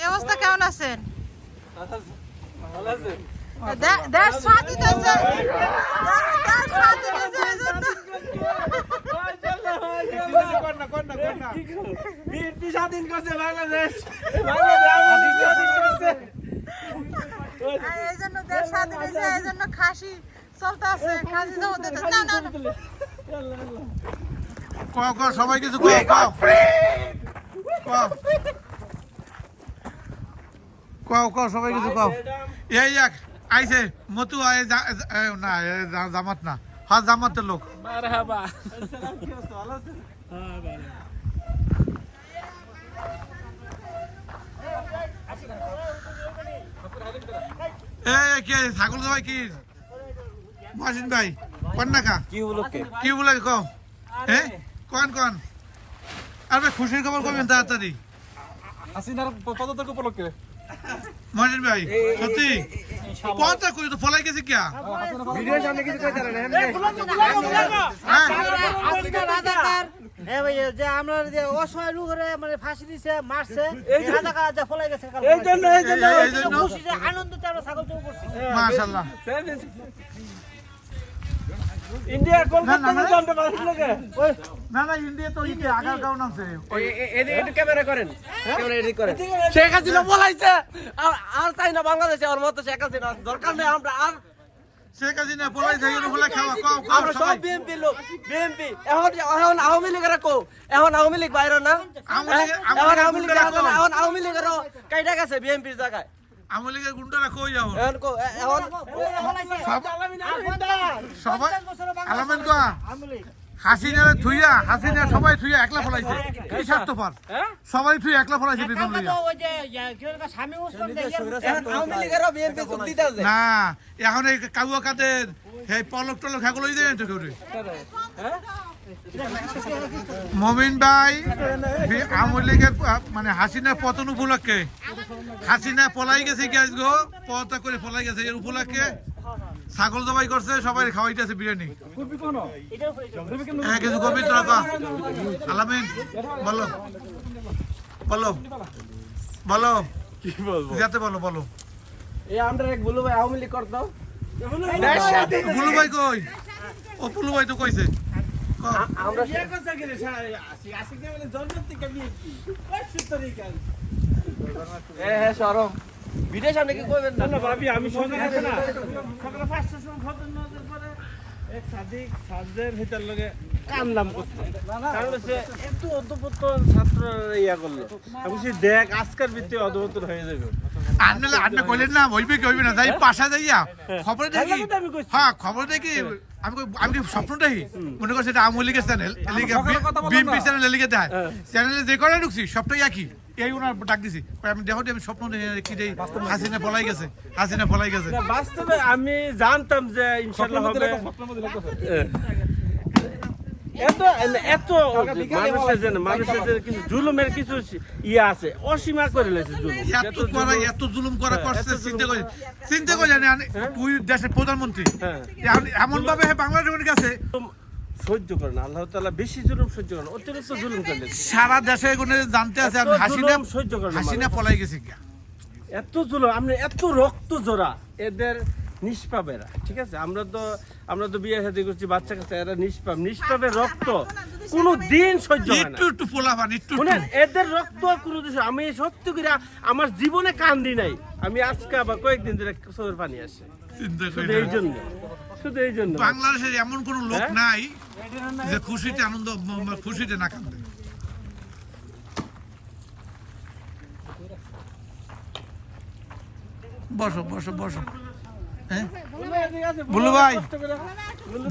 অবস্থা কেমন আছেন? দেশ স্বাধীন হয়েছে, দেশ স্বাধীন হয়েছে এজন্য। স্বাধীন করছে বাংলাদেশ, এই জন্য দেশ স্বাধীন হয়েছে, এই জন্য খাসি চলতে আছে, খাসি তো হতে না না না। সবাই কিছু সবাই কিছু কও। এই এক আইছে মতু না জামাত না, হ্যাঁ জামাতের লোক। ছাগল সবাই কি মহাসিন ভাই কন না কা কি বলে কও? হ্যাঁ কন কন আর ভাই খুশির খবর কবেন তাড়াতাড়ি? হাসিনার পদত্যাগ উপলক্ষে মহাসিন ভাই সত্যি পদটা কই তো ফলাই গেছে কিয়া? ভিডিও সামনে কিছু কইতে না যে আমরা যে অসহায় লোকেরা মানে ফাঁসি দিছে মারছে ফলাই গেছে আনন্দতে আমরা ছাগল চৌ করছি মাশাআল্লাহ। ইন্ডিয়া কলকাতা জানতে পারছ না না না ইন্ডিয়া তো ইন্ডিয়া আগার কারণ আছে। এদিকে ক্যামেরা করেন, ক্যামেরা এডিট করেন। শেখ হাসিনা বলাইছে আর চাই না বাংলাদেশে ওর মত শেখ হাসিনা দরকার নেই। আমরা আর শেখ হাসিনা বলাই যাই বলে খাওয়া কও আমরা সব বিএমপি লোক, বিএমপি এখন আওয়ামী লীগের কো, এখন আওয়ামী লীগ বাইরে না, এখন আওয়ামী লীগ এখন আওয়ামী লীগের কাইটা গেছে বিএমপির জায়গায়। আওয়ামী লীগের গুন্ডারা কই যাও এখন কো এখন সবাই আলামেন কো হাসিনারে থুইয়া হাসিনা সবাই থুইয়া একলা ফলাইছে কি স্বার্থপর সবাই থুইয়া একলা ফলাইছে বেতন লইয়া। এখন আওয়ামী লীগের বিএমপি যোগ দিতে আছে না এখন এই কাউয়া কাদের এই পলক টলক খাগুলো দিই তো কেউ মমিন ভাই আওয়ামী লীগের মানে হাসিনার পতন উপলক্ষে হাসিনা পলাই গেছে গ্যাস গো পদত্যাগ করে পলাই গেছে এর উপলক্ষে ছাগল জবাই করছে সবাই খাওয়াইতেছে বিরিয়ানি। হ্যাঁ কিছু কবি তোরা আলামিন বলো বলো বলো কি বলবো যাতে বলো বলো। এই আমরা এক বলু ভাই আওয়ামী লীগ করতো বুলু ভাই কই? ও বুলু ভাই তো কইছে আমরা হ্যাঁ সরম ভিডিও সামনে কি কইবেন না ভাবি আমি সঙ্গে আছে না সকালে 5টার সময় খবর নজর পরে এক সাদিক সাজদের ভিতর লগে কামলাম করতে কারণ হচ্ছে এত অদ্ভুত ছাত্র ইয়া করলো আমি দেখ আজকের ভিত্তি অদ্ভুত হয়ে যাবে। আনলে আনলে কইলেন না হইবে কি হইবে না যাই পাশা যাইয়া খবর দেখি হ্যাঁ খবর দেখি আমি কি স্বপ্ন দেখি মনে করছি এটা আওয়ামী লীগের চ্যানেল বিএনপি চ্যানেল লিখে দেয় চ্যানেলে যে করে ঢুকছি সবটাই একই এই ওনার ডাক দিছি আমি দেখো আমি স্বপ্ন দেখি কি হাসিনা পলাই গেছে হাসিনা পলাই গেছে। বাস্তবে আমি জানতাম যে ইনশাআল্লাহ হবে এত এত মানুষের যে কিছু জুলুমের কিছু ইয়ে আছে অসীমা করে লেছে জুলুম এত জুলুম করা করছে চিন্তা করে জানি তুই দেশের প্রধানমন্ত্রী এমন ভাবে বাংলাদেশের কাছে সহ্য করে না আল্লাহ তাআলা বেশি জুলুম সহ্য করে না অতিরিক্ত জুলুম করলে সারা দেশে জানতে আছে হাসিনা সহ্য করে না হাসিনা পলাই গেছে এত জুলুম আপনি এত রক্ত জোড়া এদের নিষ্পাপেরা ঠিক আছে আমরা তো বিয়ে শাদী করছি বাচ্চা কাচ্চা এরা নিষ্পাপের রক্ত কোনো দিন সহ্য হয় না একটু পোলাবান একটু এদের রক্ত কোনো দিন আমি সত্যি করে আমার জীবনে কান্দি নাই আমি আজকে আবার কয়েকদিন ধরে চোখের পানি আসে শুধু এই জন্য বাংলাদেশের এমন কোন লোক নাই যে খুশিতে আনন্দ খুশিতে না কান্দে। বসো বসো বসো হ্যাঁ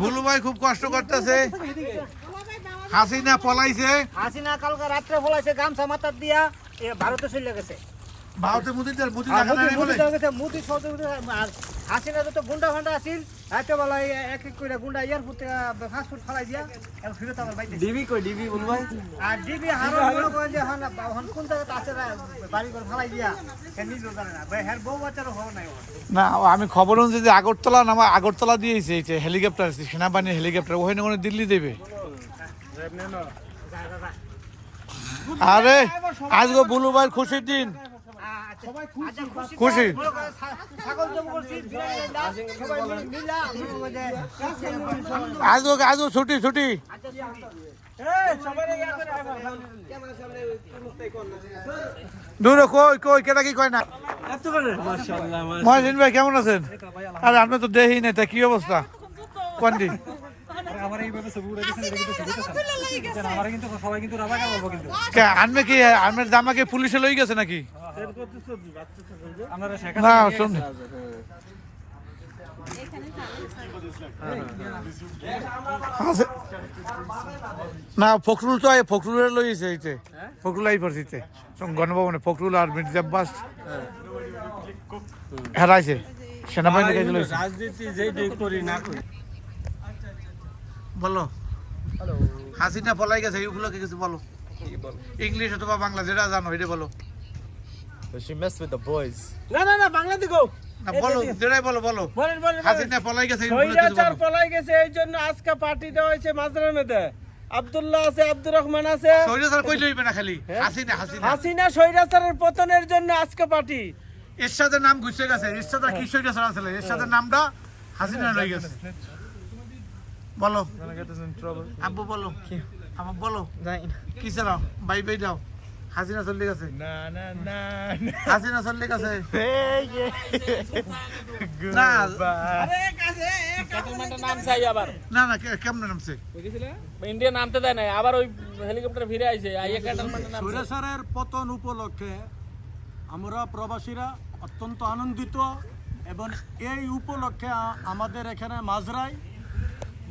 বুলু ভাই খুব কষ্ট করতেছে হাসিনা পলাইছে হাসিনা কালকে রাত্রে ফলাইছে গামছা মাথার দিয়া ভারতে চলে গেছে ভারতে মুদি দেখা নাই বলে মুদি হাসিনা তো গুন্ডা ফান্ডা আছিল এত বলা এক এক করে গুন্ডা এয়ারপোর্ট থেকে ফাস্টফুড ফলাই দিয়া এখন ফিরত আমার বাইতে ডিবি কই ডিবি বল ভাই আর ডিবি হারো বড় করে যে হন কোন জায়গাতে আছে বাড়ি করে ফলাই দিয়া কেন নিজে জানে না ভাই হের বউ বাচ্চারও খবর নাই না আমি খবর অনুযায়ী যে আগরতলা নামা আগরতলা দিয়েছে এই যে হেলিকপ্টার সেনাবাহিনীর হেলিকপ্টার ওখানে কোনো দিল্লি দেবে। আরে আজকে বুলু ভাইয়ের খুশির দিন খুশি মনে করেন ছাগল জব করছি বিরিয়ানি রান্না সবাই মিলা মনে করে আজও ছুটি ছুটি দূরে কই কই কেটা কি কয় না মহাসিন ভাই কেমন আছেন? আরে আপনি তো দেহি নাই, তা কি অবস্থা কোনটি? আনবে কি আনবে জামাকে পুলিশে লই গেছে নাকি? না শুন না ফখরুল তো ফখরুলের লইছে এইতে ফখরুল আই পড়ছিতে গণভবনে ফখরুল আর মির্জা আব্বাস হেরাইছে সেনাবাহিনী কাছে লইছে। রাজনীতি যেই করি না করি বলো হাসিনা পলাই গেছে এইগুলোকে কিছু বলো, ইংলিশ অথবা বাংলা যেটা জানো এটা বলো। She messed with the boys. না বাংলা দিগো না বলো যেটাই বলো বলো। বলেন হাসিনা পলাই গেছে এইগুলো কিছু সৈরাচার বলো। পলাই গেছে এই জন্য আজকে পার্টি দেওয়া হয়েছে মাঝরানেতে। আব্দুল্লাহ আছে, আব্দুর রহমান আছে। সৈরা স্যার কই লইবে না খালি হাসিনা হাসিনা হাসিনা সৈরাচারের পতনের জন্য আজকে পার্টি। এরশাদের নাম ঘুষে গেছে, এরশাদের কি সৈরা স্যার আছে এরশাদের নামটা হাসিনা লই গেছে। বলো আব্বু বলো আমার বলো কি চালাও বাই বাই দাও হাসিনা চলে গেছে না হাসিনা চলে গেছে না সেটেলমেন্টের নাম চাই আবার না না কেমন নামছে ইন্ডিয়া নামতে দেয় নাই আবার ওই হেলিকপ্টার ফিরে আইছে আইয়া সেটেলমেন্টের নাম সৈরাচারের পতন উপলক্ষে আমরা প্রবাসীরা অত্যন্ত আনন্দিত এবং এই উপলক্ষে আমাদের এখানে মাজরায়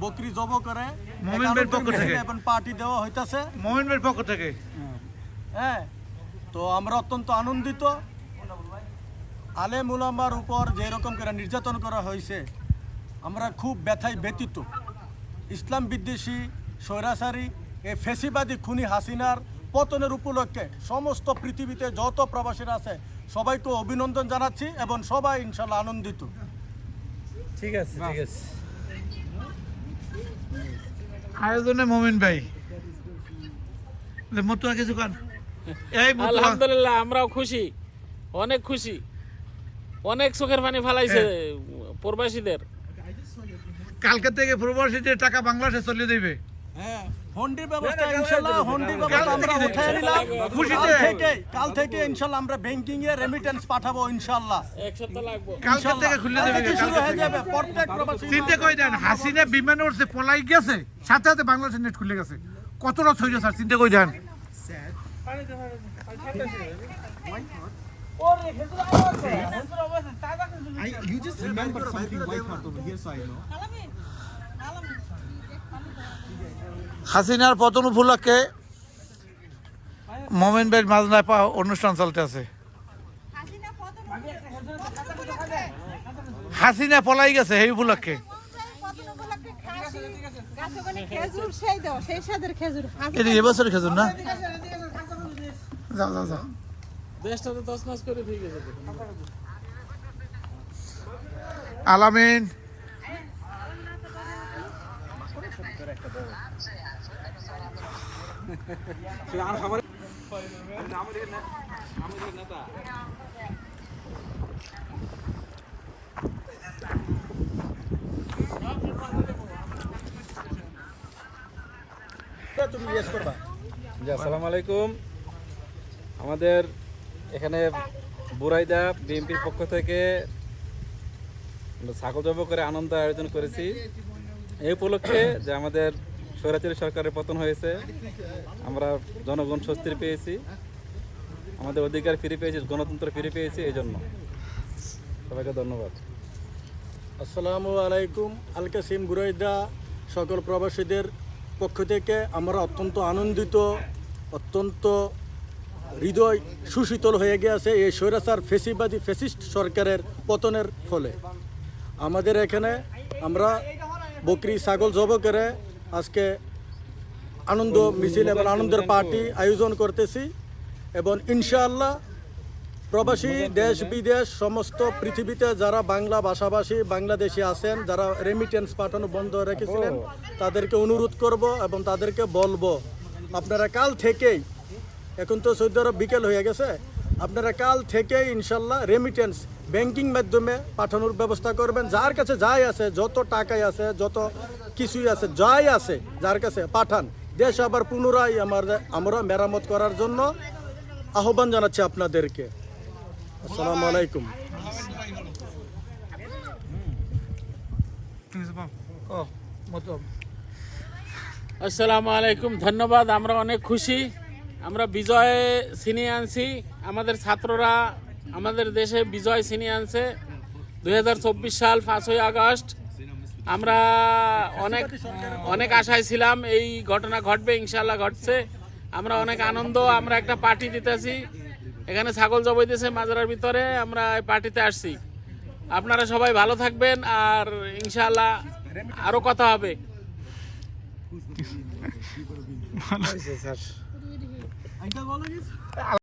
বকরি জব করে মোমিন ভাইয়ের পক্ষ থেকে। এবং পার্টি দেওয়া হইতাছে। মোমিন ভাইয়ের পক্ষ থেকে হ্যাঁ, তো আমরা অত্যন্ত আনন্দিত। আলেম উলামার উপর যেরকম করে নির্যাতন করা হয়েছে আমরা খুব ব্যথায় ব্যতীত। ইসলাম বিদ্বেষী স্বৈরাচারী এই ফেসিবাদী খুনি হাসিনার পতনের উপলক্ষে সমস্ত পৃথিবীতে যত প্রবাসীরা আছে সবাইকে অভিনন্দন জানাচ্ছি এবং সবাই ইনশাল্লাহ আনন্দিত। ঠিক আছে আয়োজনে মোমিন ভাই মতুয়া কিছু কান এই মতুয়া আলহামদুলিল্লাহ আমরাও খুশি, অনেক খুশি, অনেক চোখের পানি ফালাইছে প্রবাসীদের। কালকে থেকে প্রবাসীদের টাকা বাংলাদেশে চলে যাবে। হ্যাঁ, হন্ডির ব্যবস্থা ইনশাআল্লাহ হন্ডির ব্যবস্থা আমরা উঠায় নিলাম। কাল থেকে ইনশাআল্লাহ আমরা ব্যাংকিং এ রেমিটেন্স পাঠাবো ইনশাআল্লাহ। এক সপ্তাহ লাগবে। কালকে থেকে খুলে কাল দেবে থেকে শুরু হয়ে যাবে প্রত্যেক প্রবাসী। চিন্তা করে দেন হাসিনা বিমানে উঠছে পলাই গেছে সাথে সাথে বাংলাদেশের নেট খুলে গেছে কতটা ছইছে স্যার চিন্তা করে দেন। হাসিনার পতন উপলক্ষে মোমিন ভাইয়ের মাজনায় অনুষ্ঠান চলতে আছে। হাসিনা পলাই গেছে এই উপলক্ষে এটা এবছর খেজুর না যাও যাও যাও দেশটা তো তছনছ করে ঠিক আছে। আলামিন আসসালামু আলাইকুম। আমাদের এখানে বুরাইদা বিএনপির পক্ষ থেকে ছাগল জব করে আনন্দ আয়োজন করেছি এই উপলক্ষে যে আমাদের স্বৈরাচারী সরকারের পতন হয়েছে, আমরা জনগণ স্বস্তি পেয়েছি, আমাদের অধিকার ফিরে পেয়েছি, গণতন্ত্র ফিরে পেয়েছি, এই জন্য সবাইকে ধন্যবাদ। আসসালামু আলাইকুম। আল কাসিম বুরাইদা সকল প্রবাসীদের পক্ষ থেকে আমরা অত্যন্ত আনন্দিত, অত্যন্ত হৃদয় সুশীতল হয়ে গিয়েছে এই স্বৈরাচার ফেসিবাদী ফ্যাসিস্ট সরকারের পতনের ফলে। আমাদের এখানে আমরা বকরি ছাগল জব করে আজকে আনন্দ মিছিল এবং আনন্দের পার্টি আয়োজন করতেছি এবং ইনশাআল্লাহ প্রবাসী দেশ বিদেশ সমস্ত পৃথিবীতে যারা বাংলা ভাষাভাষী বাংলাদেশি আছেন, যারা রেমিটেন্স পাঠানো বন্ধ রেখেছিলেন, তাদেরকে অনুরোধ করব এবং তাদেরকে বলবো আপনারা কাল থেকেই, এখন তো সৌদি আরব বিকেল হয়ে গেছে, আপনারা কাল থেকে ইনশাল্লাহ রেমিটেন্স ব্যাংকিং মাধ্যমে পাঠানোর ব্যবস্থা করবেন। যার কাছে যাই আছে, যত টাকাই আছে, যত কিছুই আছে, যাই আছে, যার কাছে পাঠান। দেশ আবার পুনরায় আমরা মেরামত করার জন্য আহ্বান জানাচ্ছি আপনাদেরকে। আসসালামু আলাইকুম। আসসালামু আলাইকুম, ধন্যবাদ। আমরা অনেক খুশি, আমরা বিজয় ছিনিয়ে আনছি। আমাদের ছাত্ররা আমাদের দেশে বিজয় ছিনিয়ে আনছে। 2024 সাল 5ই আগস্ট আমরা অনেক আশায় ছিলাম এই ঘটনা ঘটবে, ইনশাল্লাহ ঘটছে। আমরা অনেক আনন্দ, আমরা একটা পার্টি দিতেছি, এখানে ছাগল জবাইতেছে মাজারের ভিতরে, আমরা এই পার্টিতে আসছি। আপনারা সবাই ভালো থাকবেন, আর ইনশাল্লাহ আরো কথা হবে। ভালো